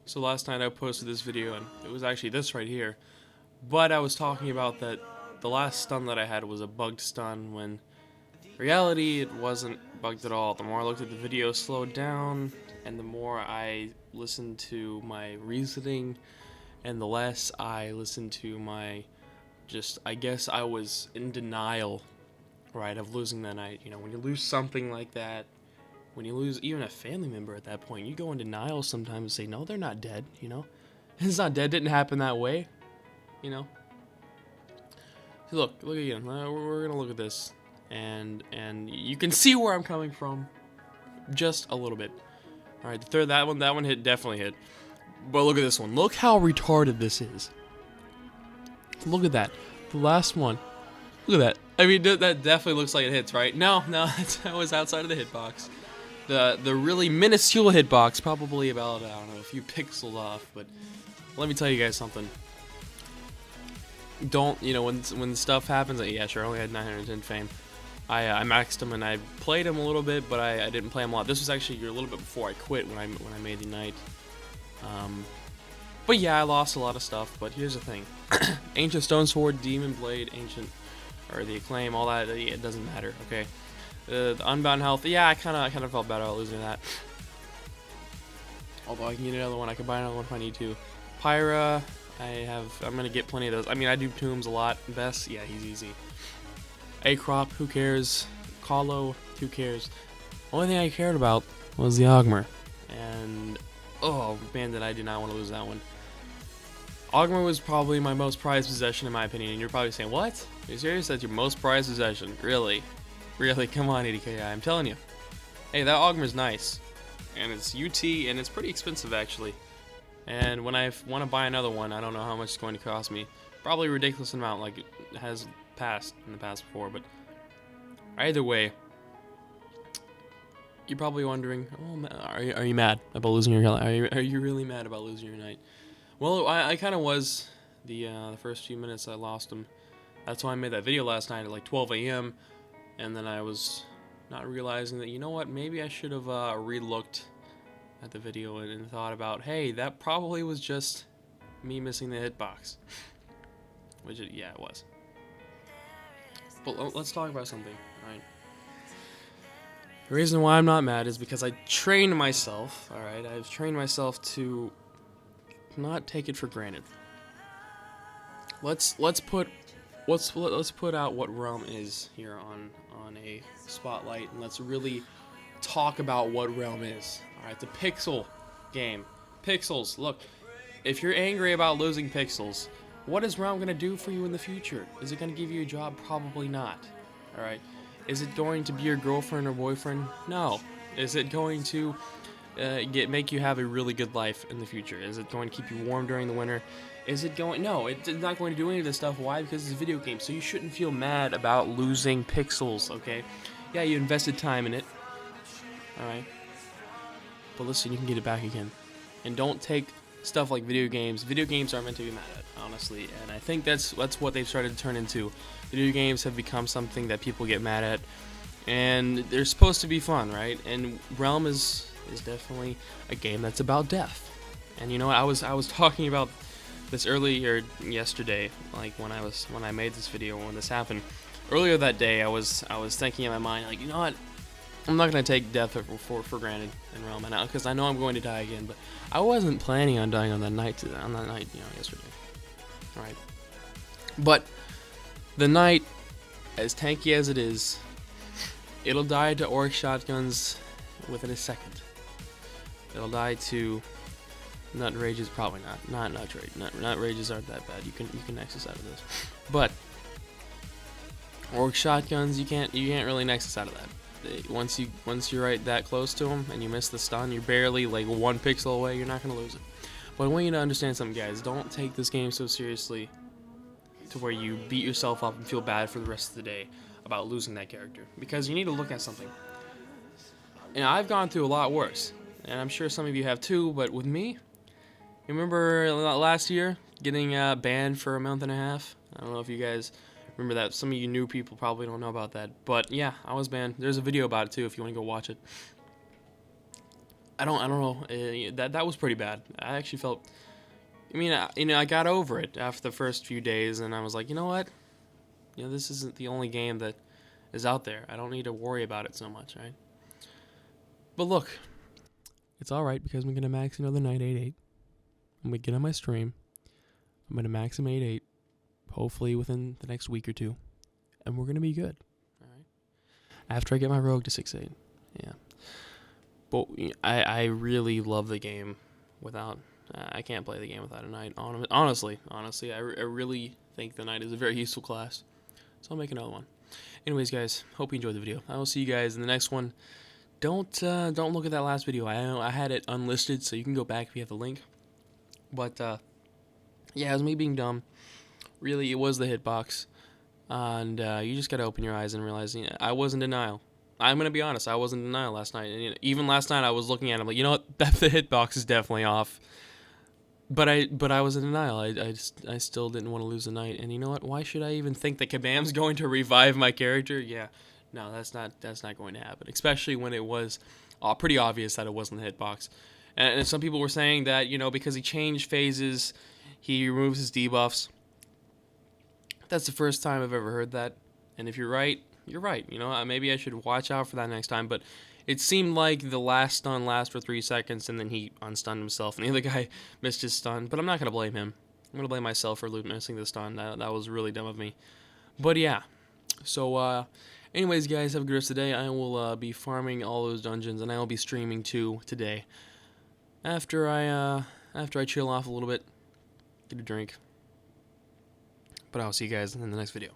So last night I posted this video, and it was actually this right here. But I was talking about that the last stun that I had was a bugged stun, when in reality it wasn't bugged at all. The more I looked at the video, slowed down, and the more I listened to my reasoning, and the less I listened to my I guess I was in denial, right, of losing that night. You know, when you lose something like that, when you lose even a family member at that point, you go in denial sometimes and say, no, they're not dead, you know? It's not dead, it didn't happen that way, you know? So look again, we're gonna look at this, and you can see where I'm coming from, just a little bit. Alright, the third, that one hit, definitely hit. But look at this one, look how retarded this is. Look at that, the last one, look at that. I mean, that definitely looks like it hits, right? No, that was outside of the hitbox. The really minuscule hitbox, probably about, I don't know, a few pixels off, but let me tell you guys something. Don't, you know, when stuff happens, yeah, sure, I only had 910 fame. I maxed him and I played him a little bit, but I didn't play him a lot. This was actually a little bit before I quit when I made the night. But yeah, I lost a lot of stuff, but here's the thing. Ancient Stone Sword, Demon Blade, Ancient, or the Acclaim, all that, it doesn't matter, okay? The Unbound Health, yeah, I kind of felt bad about losing that. Although I can get another one, I can buy another one if I need to. Pyra, I'm gonna get plenty of those. I mean, I do Tombs a lot. Best, yeah, he's easy. A-Crop, who cares? Colo, who cares? Only thing I cared about was the Ogmer. And, oh man, I did not want to lose that one. Ogmer was probably my most prized possession in my opinion, and you're probably saying, what? Are you serious? That's your most prized possession? Really? Really? Come on, 80ki, I'm telling you. Hey, that Ogmer's nice. And it's UT, and it's pretty expensive, actually. And when I want to buy another one, I don't know how much it's going to cost me. Probably a ridiculous amount, like it has passed in the past before, but either way, you're probably wondering, oh, are you mad about losing your night? Are you really mad about losing your night? Well, I kind of was. The first few minutes I lost him. That's why I made that video last night at like 12 a.m. And then I was not realizing that, you know what, maybe I should have re-looked at the video and thought about, hey, that probably was just me missing the hitbox. Which, yeah, it was. But let's talk about something, alright? The reason why I'm not mad is because I trained myself, alright? I've trained myself to not take it for granted. Let's put out what Realm is here on a spotlight, and let's really talk about what Realm is. Alright, the pixel game. Pixels, look, if you're angry about losing pixels, what is Realm going to do for you in the future? Is it going to give you a job? Probably not. Alright, is it going to be your girlfriend or boyfriend? No. Is it going to make you have a really good life in the future? Is it going to keep you warm during the winter? Is it going... No, it's not going to do any of this stuff. Why? Because it's a video game, so you shouldn't feel mad about losing pixels, okay? Yeah, you invested time in it. Alright? But listen, you can get it back again. And don't take stuff like video games. Video games are meant to be mad at, honestly. And I think that's what they've started to turn into. Video games have become something that people get mad at. And they're supposed to be fun, right? And Realm is definitely a game that's about death. And you know what? I was talking about this earlier yesterday, like when I made this video, when this happened. Earlier that day, I was thinking in my mind, like, you know what? I'm not gonna take death for granted in Realm, because I know I'm going to die again. But I wasn't planning on dying on that night, you know, yesterday. All right. But the night, as tanky as it is, it'll die to orc shotguns within a second. It'll die to nut rages, probably not nut rage. Nut rages aren't that bad. You can nexus out of this, but orc shotguns, you can't really nexus out of that. Once you're right that close to them and you miss the stun, you're barely like 1 pixel away. You're not gonna lose it. But I want you to understand something, guys. Don't take this game so seriously to where you beat yourself up and feel bad for the rest of the day about losing that character, because you need to look at something. And I've gone through a lot worse, and I'm sure some of you have too. But with me, you remember last year getting banned for a month and a half? I don't know if you guys remember that. Some of you new people probably don't know about that. But yeah, I was banned. There's a video about it too if you want to go watch it. I don't know. That was pretty bad. I actually felt. I mean, I got over it after the first few days, and I was like, you know what? This isn't the only game that is out there. I don't need to worry about it so much, right? But look, it's all right because I'm gonna max another night 8-8. I'm gonna get on my stream. I'm gonna max him 8-8, hopefully within the next week or two, and we're gonna be good. All right. After I get my rogue to 6-8, yeah. But I really love the game without. I can't play the game without a knight. Honestly, I really think the knight is a very useful class. So I'll make another one. Anyways, guys, hope you enjoyed the video. I will see you guys in the next one. Don't look at that last video. I had it unlisted, so you can go back if you have the link. But yeah, it was me being dumb. Really, it was the hitbox, and you just gotta open your eyes and realize I was in denial. I'm gonna be honest, I was in denial last night, and even last night I was looking at him like, you know what, the hitbox is definitely off. But I was in denial. I still didn't want to lose the night, and you know what? Why should I even think that Kabam's going to revive my character? Yeah, no, that's not going to happen. Especially when it was pretty obvious that it wasn't the hitbox, and some people were saying that because he changed phases, he removes his debuffs. That's the first time I've ever heard that, and if you're right, you're right. Maybe I should watch out for that next time, but. It seemed like the last stun lasted for 3 seconds, and then he unstunned himself, and the other guy missed his stun. But I'm not going to blame him. I'm going to blame myself for missing the stun. That was really dumb of me. But yeah. So, anyways, guys, have a good rest of the day. I will be farming all those dungeons, and I will be streaming too today. After I chill off a little bit, get a drink. But I'll see you guys in the next video.